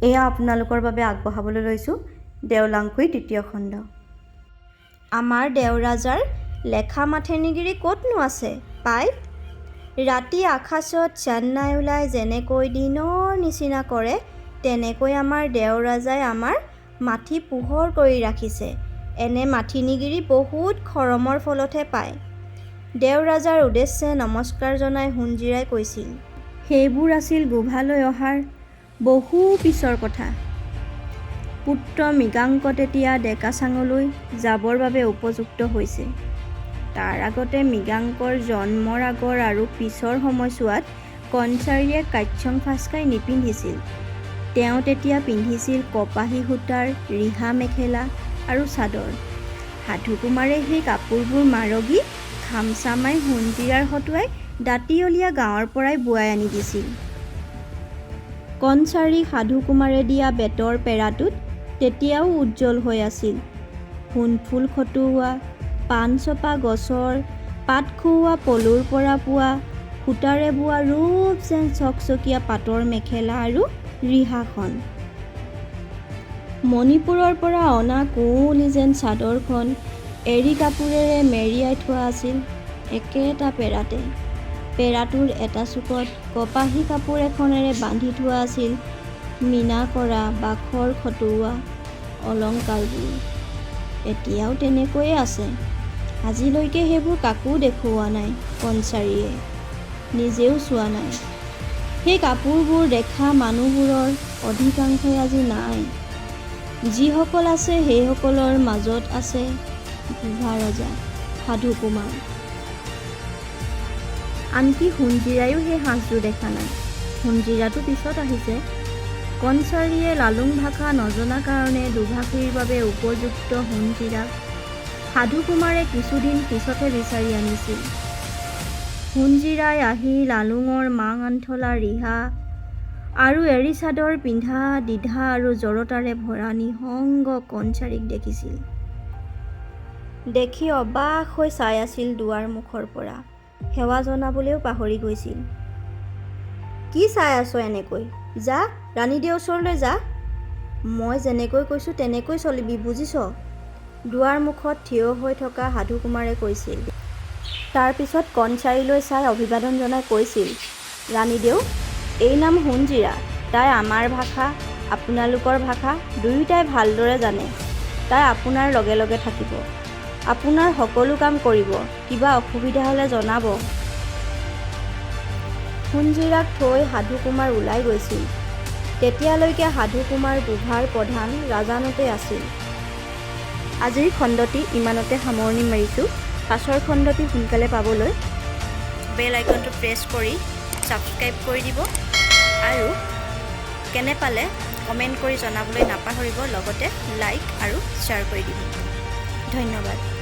এয়া আপোনালোকৰ বাবে আগবঢ়াবলৈ লৈছোঁ দেওলাংখুই তৃতীয় খণ্ড। আমাৰ দেওৰাজাৰ লেখা মাথেনিগিৰি ক'তনো আছে পাই? ৰাতি আকাশত চেন্নাই ওলাই যেনেকৈ দিনৰ নিচিনা কৰে তেনেকৈ আমাৰ দেওৰাজাই আমাৰ মাথি পোহৰ কৰি ৰাখিছে। এনে মাথিনিগিৰি বহুত খৰমৰ ফলতহে পায়। দেওৰাজাৰ উদ্দেশ্যে নমস্কাৰ জনাই সোণজিৰাই কৈছিল। সেইবোৰ আছিল গোভালৈ অহাৰ বহু পিছৰ কথা। পুত্ৰ মৃগাংক তেতিয়া ডেকাচাঙলৈ যাবৰ বাবে উপযুক্ত হৈছে। তাৰ আগতে মৃগাংকৰ জন্মৰ আগৰ আৰু পিছৰ সময়ছোৱাত কণচাৰীয়ে কাশ্যং ফাচকাই নিপিন্ধিছিল। তেওঁ তেতিয়া পিন্ধিছিল কপাহী সূতাৰ ৰিহা মেখেলা আৰু চাদৰ। সাধুকুমাৰে সেই কাপোৰবোৰ মাৰগি খামচামাই সোণজিৰাৰ হতুৱাই দাঁতিয়লীয়া গাঁৱৰ পৰাই বোৱাই আনি দিছিল। কণচাৰীক সাধুকুমাৰে দিয়া বেতৰ পেৰাটোত তেতিয়াও উজ্জ্বল হৈ আছিল সোণফুল খটুওৱা, পাণ চপা গছৰ পাত খুওৱা পলুৰ পৰা পোৱা সূতাৰে বোৱা ৰূপ যেন চকচকীয়া পাটৰ মেখেলা আৰু ৰিহাখন। মণিপুৰৰ পৰা অনা কুঁৱলী যেন চাদৰখন এৰী কাপোৰেৰে মেৰিয়াই থোৱা আছিল একেটা পেৰাতে। পেৰাটোৰ এটা চুকত কপাহী কাপোৰ এখনেৰে বান্ধি থোৱা আছিল মীনা কৰা বাখৰ খটুওৱা অলংকাৰবোৰ। এতিয়াও তেনেকৈয়ে আছে। আজিলৈকে সেইবোৰ কাকো দেখুওৱা নাই কণচাৰীয়ে, নিজেও চোৱা নাই। সেই কাপোৰবোৰ দেখা মানুহবোৰৰ অধিকাংশই আজি নাই। যিসকল আছে সেইসকলৰ মাজত আছে গোভাৰজা সাধুকুমাৰ। আনকি সোণজিৰায়ো সেই সাজযোৰ দেখা নাই। সোণজিৰাটো পিছত আহিছে। কণচাৰীয়ে লালুং ভাষা নজনা কাৰণে দুভাষীৰ বাবে উপযুক্ত সোণজিৰাক সাধুকুমাৰে কিছুদিন পিছতহে বিচাৰি আনিছিল। সোণজিৰাই আহি লালুঙৰ মাং আঠলা ৰিহা আৰু এৰী চাদৰ পিন্ধা দ্বিধা আৰু জড়তাৰে ভৰা নিঃসংগ কণচাৰীক দেখিছিল। দেখি অবাক হৈ চাই আছিল দুৱাৰ মুখৰ পৰা। সেৱা জনাবলৈও পাহৰি গৈছিল। কি চাই আছ এনেকৈ? যা ৰাণীদেউৰ ওচৰলৈ যা। মই যেনেকৈ কৈছোঁ তেনেকৈ চলিবি বুজিছ? দুৱাৰ মুখত থিয় হৈ থকা সাধুকুমাৰে কৈছিল। তাৰ পিছত কণচাৰীলৈ চাই অভিবাদন জনাই কৈছিল, ৰাণীদেউ, এই নাম সোণজিৰা। তাই আমাৰ ভাষা আপোনালোকৰ ভাষা দুয়োটাই ভালদৰে জানে। তাই আপোনাৰ লগে লগে থাকিব, আপোনাৰ সকলো কাম কৰিব, কিবা অসুবিধা হ'লে জনাব। সোণজিৰাক থৈ সাধুকুমাৰ ওলাই গৈছিল। তেতিয়ালৈকে সাধুকুমাৰ গোভাৰ প্ৰধান ৰাজানতে আছিল। আজিৰ খণ্ডটি ইমানতে সামৰণি মাৰিছোঁ। পাছৰ খণ্ডটি সোনকালে পাবলৈ বেল আইকনটো প্ৰেছ কৰি ছাবস্ক্ৰাইব কৰি দিব আৰু কেনে পালে কমেণ্ট কৰি জনাবলৈ নাপাহৰিব। লগতে লাইক আৰু শ্বেয়াৰ কৰি দিব। ধন্যবাদ।